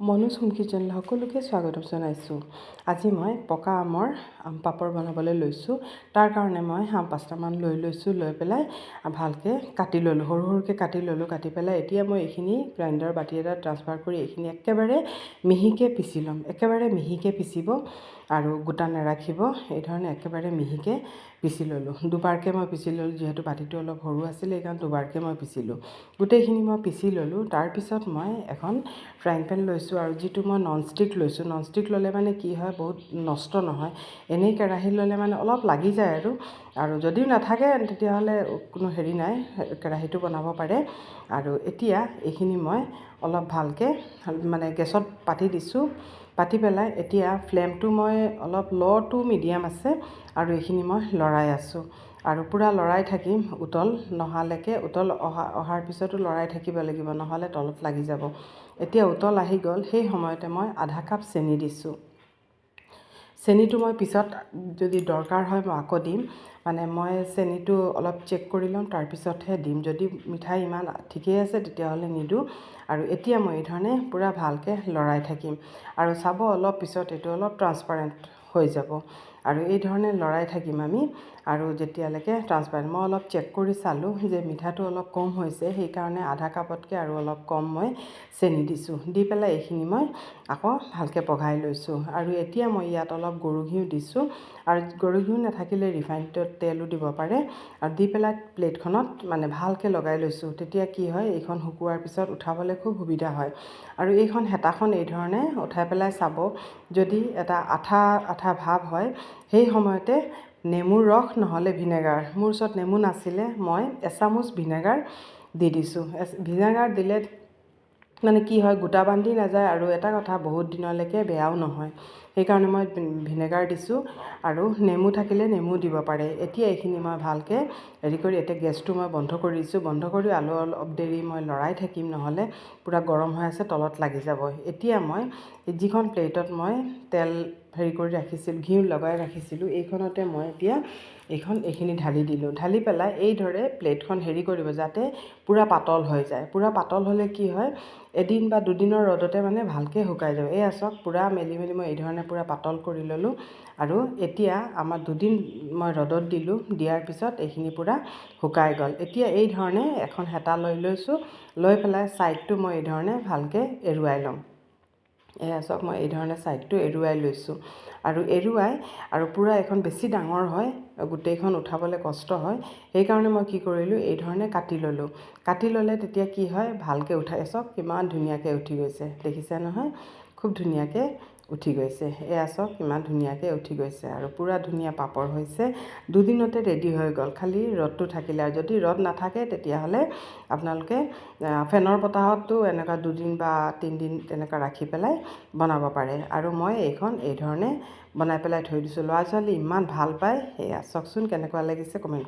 Manoj home কিচেনলৈ সকলোকে স্বাগতম জনাইছোঁ। আজি মই পকা আমৰ পাপৰ বনাবলৈ লৈছোঁ। তাৰ কাৰণে মই আম 5টামান লৈ লৈছোঁ। লৈ পেলাই ভালকৈ কাটি ল'লোঁ, সৰু সৰুকৈ কাটি ল'লোঁ। কাটি পেলাই এতিয়া মই এইখিনি গ্ৰাইণ্ডাৰ বাতি এটাত ট্ৰান্সফাৰ কৰি এইখিনি একেবাৰে মিহিকৈ পিচি ল'ম। একেবাৰে মিহিকৈ পিচিব আৰু গোটা নাৰাখিব। এই ধৰণে একেবাৰে মিহিকৈ পিচি ল'লোঁ। দুবাৰকৈ মই পিচি ল'লোঁ, যিহেতু বাতিটো অলপ সৰু আছিলে সেইকাৰণে দুবাৰকৈ মই পিচিলোঁ। গোটেইখিনি মই পিচি ল'লোঁ। তাৰপিছত মই এখন ফ্ৰাইং পেন লৈছোঁ আৰু যিটো মই ননষ্টিক লৈছোঁ। ননষ্টিক ল'লে মানে কি হয়, বহুত নষ্ট নহয়। এনেই কেৰাহী ল'লে মানে অলপ লাগি যায় আৰু যদিও নাথাকে তেতিয়াহ'লে কোনো হেৰি নাই, কেৰাহীটো বনাব পাৰে। আৰু এতিয়া এইখিনি মই অলপ ভালকৈ মানে গেছত পাতি দিছোঁ। পাতি পেলাই এতিয়া ফ্লেমটো মই অলপ ল' টু মিডিয়াম আছে আৰু এইখিনি মই লৰাই আছোঁ আৰু পূৰা লৰাই থাকিম উতল নহালৈকে। উতল অহাৰ পিছতো লৰাই থাকিব লাগিব, নহ'লে তলত লাগি যাব। এতিয়া উতল আহি গ'ল, সেই সময়তে মই আধা কাপ চেনি দিছোঁ। চেনিটো মই পিছত যদি দৰকাৰ হয় মই আকৌ দিম। মানে মই চেনিটো অলপ চেক কৰি ল'ম, তাৰপিছতহে দিম। যদি মিঠাই ইমান ঠিকেই আছে তেতিয়াহ'লে নিদিওঁ। আৰু এতিয়া মই এই ধৰণে পূৰা ভালকৈ লৰাই থাকিম আৰু চাব অলপ পিছত এইটো অলপ ট্ৰান্সপাৰেণ্ট হৈ যাব। আৰু এই ধৰণে লৰাই থাকিম আমি। আৰু যেতিয়ালৈকে ট্ৰান্সপাৰেণ্ট, মই অলপ চেক কৰি চালোঁ যে মিঠাটো অলপ কম হৈছে, সেইকাৰণে আধা কাপতকৈ আৰু অলপ কম মই চেনি দিছোঁ। দি পেলাই এইখিনি মই আকৌ ভালকৈ পগাই লৈছোঁ। আৰু এতিয়া মই ইয়াত অলপ গৰু ঘিউ দিছোঁ আৰু গৰু ঘিউ নাথাকিলে ৰিফাইন তেলো দিব পাৰে। আৰু দি পেলাই প্লেটখনত মানে ভালকৈ লগাই লৈছোঁ। তেতিয়া কি হয়, এইখন শুকোৱাৰ পিছত উঠাবলৈ খুব সুবিধা হয়। আৰু এইখন হেতাখন এই ধৰণে উঠাই পেলাই চাব, যদি এটা আঠা আঠা ভাৱ হয় সেই সময়তে নেমুৰ ৰস নহ'লে ভিনেগাৰ, মোৰ ওচৰত নেমু নাছিলে, মই এচামুচ ভিনেগাৰ দি দিছোঁ। ভিনেগাৰ দিলে মানে কি হয়, গোটা বান্ধি নাযায় আৰু এটা কথা, বহুত দিনলৈকে বেয়াও নহয়। সেইকাৰণে মই ভিনেগাৰ দিছোঁ আৰু নেমু থাকিলে নেমু দিব পাৰে। এতিয়া এইখিনি মই ভালকৈ হেৰি কৰি এতিয়া গেছটো মই বন্ধ কৰি দিছোঁ। বন্ধ কৰি অলপ দেৰি মই লৰাই থাকিম, নহ'লে পূৰা গৰম হৈ আছে, তলত লাগি যাব। এতিয়া মই যিখন প্লেটত মই তেল হেৰি কৰি ৰাখিছিলোঁ, ঘিউ লগাই ৰাখিছিলোঁ, এইখনতে মই এতিয়া এইখিনি ঢালি দিলোঁ। ঢালি পেলাই এইদৰে প্লেটখন হেৰি কৰিব যাতে পূৰা পাতল হৈ যায়। পূৰা পাতল হ'লে কি হয়, এদিন বা দুদিনৰ ৰ'দতে মানে ভালকৈ শুকাই যাব। এয়া চাওক, পূৰা মেলি মই এই ধৰণে পূৰা পাতল কৰি ল'লোঁ। আৰু এতিয়া আমাৰ 2 দিন মই ৰ'দত দিলোঁ, দিয়াৰ পিছত এইখিনি পূৰা শুকাই গ'ল। এতিয়া এই ধৰণে এখন হেতা লৈ লৈছোঁ। লৈ পেলাই ছাইডটো মই এই ধৰণে ভালকৈ এৰুৱাই ল'ম। এয়া চাওক, মই এই ধৰণে ছাইডটো এৰুৱাই লৈছোঁ। আৰু এৰুৱাই আৰু পূৰা এখন বেছি ডাঙৰ হয়, গোটেইখন উঠাবলৈ কষ্ট হয়, সেইকাৰণে মই কি কৰিলোঁ, এই ধৰণে কাটি ল'লোঁ। কাটি ল'লে তেতিয়া কি হয়, ভালকৈ উঠাই চাওক কিমান ধুনীয়াকৈ উঠি গৈছে, দেখিছে নহয়, খুব ধুনীয়াকৈ উঠি গৈছে। এয়া চাওক কিমান ধুনীয়াকৈ উঠি গৈছে আৰু পূৰা ধুনীয়া পাপৰ হৈছে। 2 দিনতে ৰেডি হৈ গ'ল, খালি ৰ'দটো থাকিলে। আৰু যদি ৰ'দ নাথাকে তেতিয়াহ'লে আপোনালোকে ফেনৰ বতাহতো এনেকুৱা 2 দিন বা 3 দিন তেনেকুৱা ৰাখি পেলাই বনাব পাৰে। আৰু মই এইখন এই ধৰণে বনাই পেলাই থৈ দিছোঁ। ল'ৰা ছোৱালী ইমান ভাল পায়। এয়া চাওকচোন কেনেকুৱা লাগিছে, কমেণ্ট